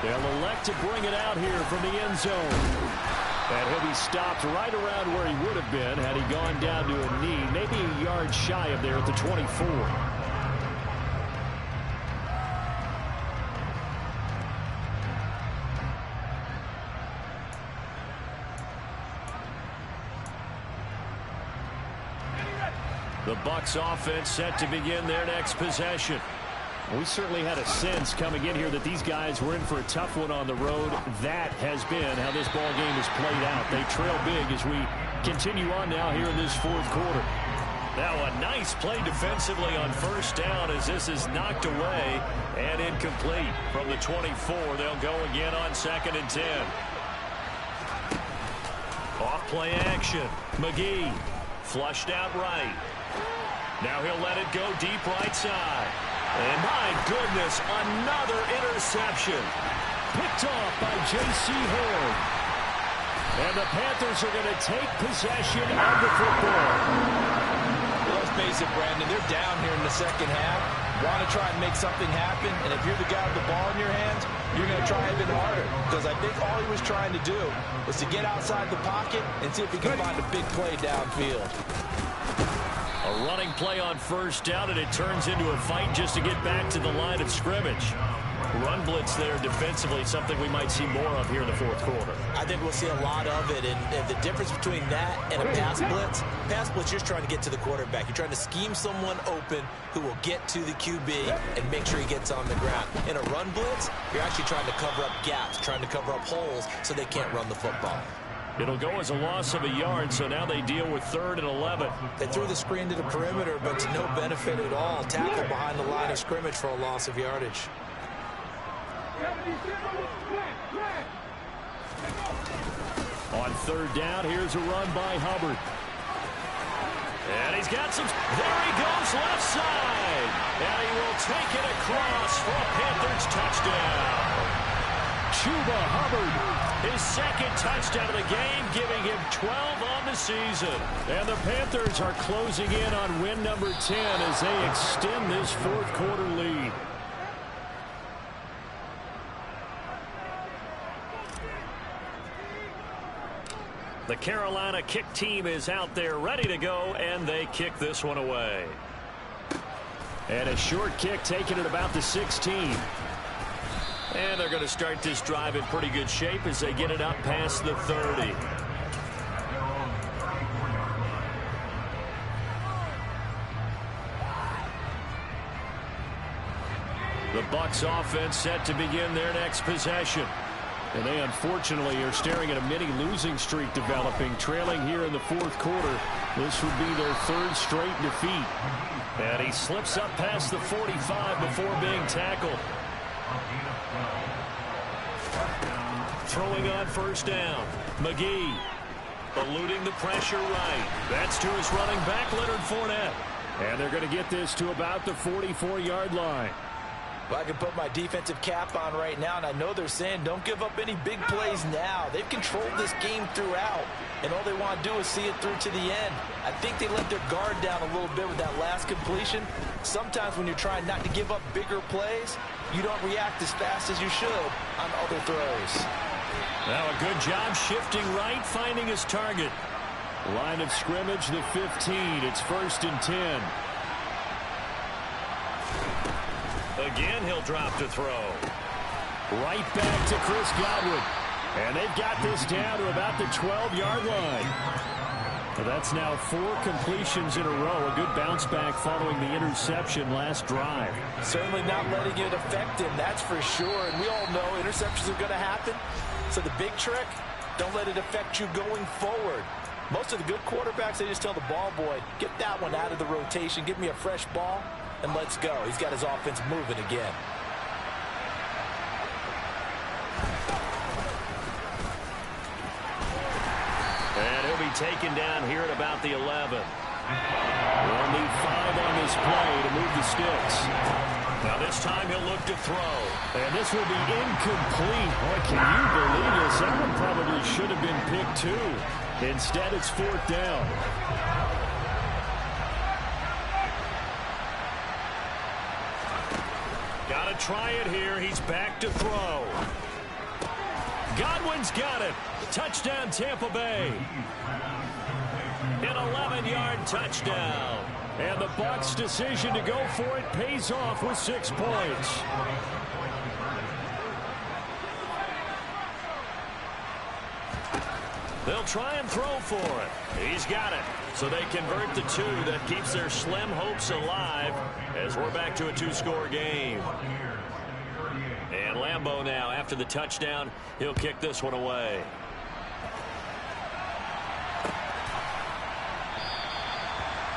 They'll elect to bring it out here from the end zone. And he'll be stopped right around where he would have been had he gone down to a knee, maybe a yard shy of there at the 24. The Bucs offense set to begin their next possession. We certainly had a sense coming in here that these guys were in for a tough one on the road. That has been how this ball game has played out. They trail big as we continue on now here in this 4th quarter. Now a nice play defensively on 1st down as this is knocked away and incomplete. From the 24, they'll go again on 2nd and 10. Off play action. McGee flushed out right. Now he'll let it go deep right side. And my goodness, another interception. Picked off by J.C. Horn. And the Panthers are going to take possession of the football. Well, as face it, Brandon, they're down here in the second half. Want to try and make something happen, and if you're the guy with the ball in your hands, you're going to try even harder, because I think all he was trying to do was to get outside the pocket and see if he can find a big play downfield. A running play on first down, and it turns into a fight just to get back to the line of scrimmage. Run blitz there defensively, something we might see more of here in the fourth quarter. I think we'll see a lot of it, and the difference between that and a pass blitz, you're just trying to get to the quarterback. You're trying to scheme someone open who will get to the QB and make sure he gets on the ground. In a run blitz, you're actually trying to cover up gaps, trying to cover up holes so they can't run the football. It'll go as a loss of a yard, so now they deal with 3rd and 11. They threw the screen to the perimeter, but to no benefit at all. Tackle behind the line of scrimmage for a loss of yardage. On 3rd down, here's a run by Hubbard. And he's got some. There he goes, left side. And he will take it across for a Panthers touchdown. Chuba Hubbard, his 2nd touchdown of the game, giving him 12 on the season. And the Panthers are closing in on win number 10 as they extend this fourth quarter lead. The Carolina kick team is out there ready to go, and they kick this one away. And a short kick taken at about the 16. And they're going to start this drive in pretty good shape as they get it up past the 30. The Bucs offense set to begin their next possession. And they unfortunately are staring at a mini losing streak developing, trailing here in the fourth quarter. This would be their 3rd straight defeat. And he slips up past the 45 before being tackled. Throwing on first down, McGee eluding the pressure right. That's to his running back, Leonard Fournette. And they're going to get this to about the 44-yard line. Well, I can put my defensive cap on right now, and I know they're saying don't give up any big plays now. They've controlled this game throughout, and all they want to do is see it through to the end. I think they let their guard down a little bit with that last completion. Sometimes when you're trying not to give up bigger plays, you don't react as fast as you should on other throws. Now a good job shifting right, finding his target. Line of scrimmage, the 15. It's 1st and 10. Again, he'll drop to throw. Right back to Chris Godwin. And they've got this down to about the 12-yard line. Well, that's now 4 completions in a row. A good bounce back following the interception last drive. Certainly not letting it affect him, that's for sure. And we all know interceptions are going to happen. So the big trick, don't let it affect you going forward. Most of the good quarterbacks, they just tell the ball boy, get that one out of the rotation, give me a fresh ball, and let's go. He's got his offense moving again. And he'll be taken down here at about the 11. They'll need 5 on this play to move the sticks. Now this time he'll look to throw. And this will be incomplete. Boy, can you believe this? That one probably should have been picked too. Instead, it's 4th down. Got to try it here. He's back to throw. Godwin's got it. Touchdown, Tampa Bay. An 11-yard touchdown. And the Bucs' decision to go for it pays off with 6 points. They'll try and throw for it. He's got it. So they convert the 2. That keeps their slim hopes alive as we're back to a 2-score game. And Lambeau now, after the touchdown, he'll kick this one away.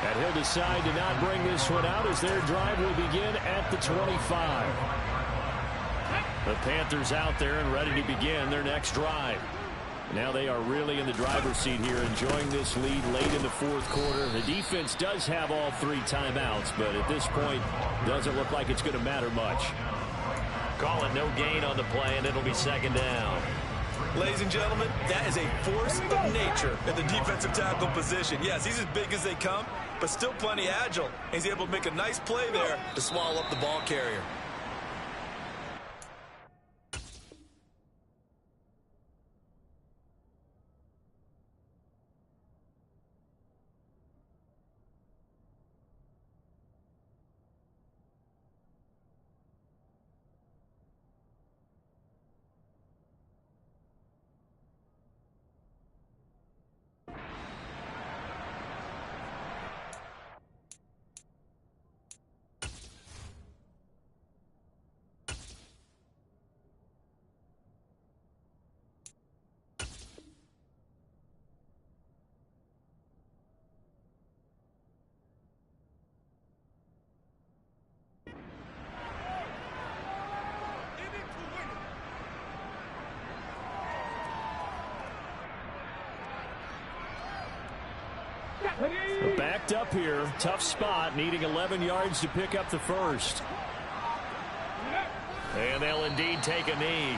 And he'll decide to not bring this one out as their drive will begin at the 25. The Panthers out there and ready to begin their next drive. Now they are really in the driver's seat here, enjoying this lead late in the fourth quarter. The defense does have all 3 timeouts, but at this point, doesn't look like it's going to matter much. Call it no gain on the play, and it'll be 2nd down. Ladies and gentlemen, that is a force of nature at the defensive tackle position. Yes, he's as big as they come, but still plenty agile. He's able to make a nice play there to swallow up the ball carrier. We're backed up here. Tough spot, needing 11 yards to pick up the first. And they'll indeed take a knee.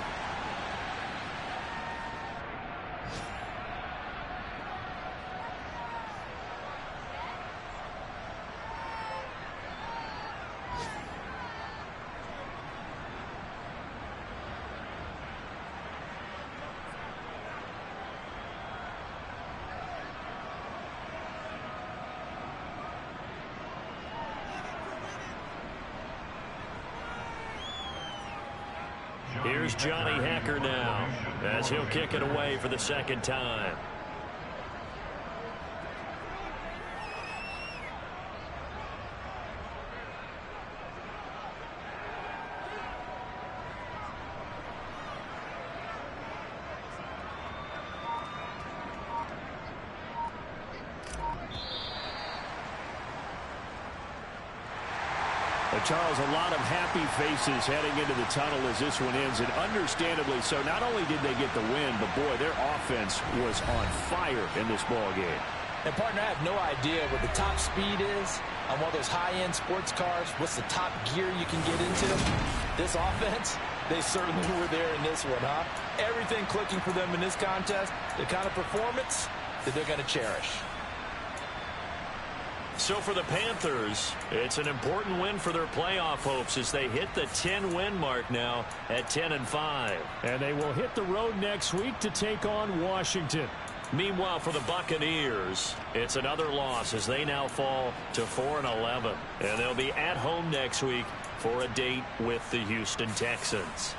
Here's Johnny Hacker now, as he'll kick it away for the second time. Charles, a lot of happy faces heading into the tunnel as this one ends, and understandably so. Not only did they get the win, but boy, their offense was on fire in this ball game. And partner, I have no idea what the top speed is on one of those high-end sports cars. What's the top gear you can get into? This offense, they certainly were there in this one, huh? Everything clicking for them in this contest, the kind of performance that they're going to cherish. So for the Panthers, it's an important win for their playoff hopes as they hit the 10-win mark now at 10-5. And they will hit the road next week to take on Washington. Meanwhile, for the Buccaneers, it's another loss as they now fall to 4-11. And they'll be at home next week for a date with the Houston Texans.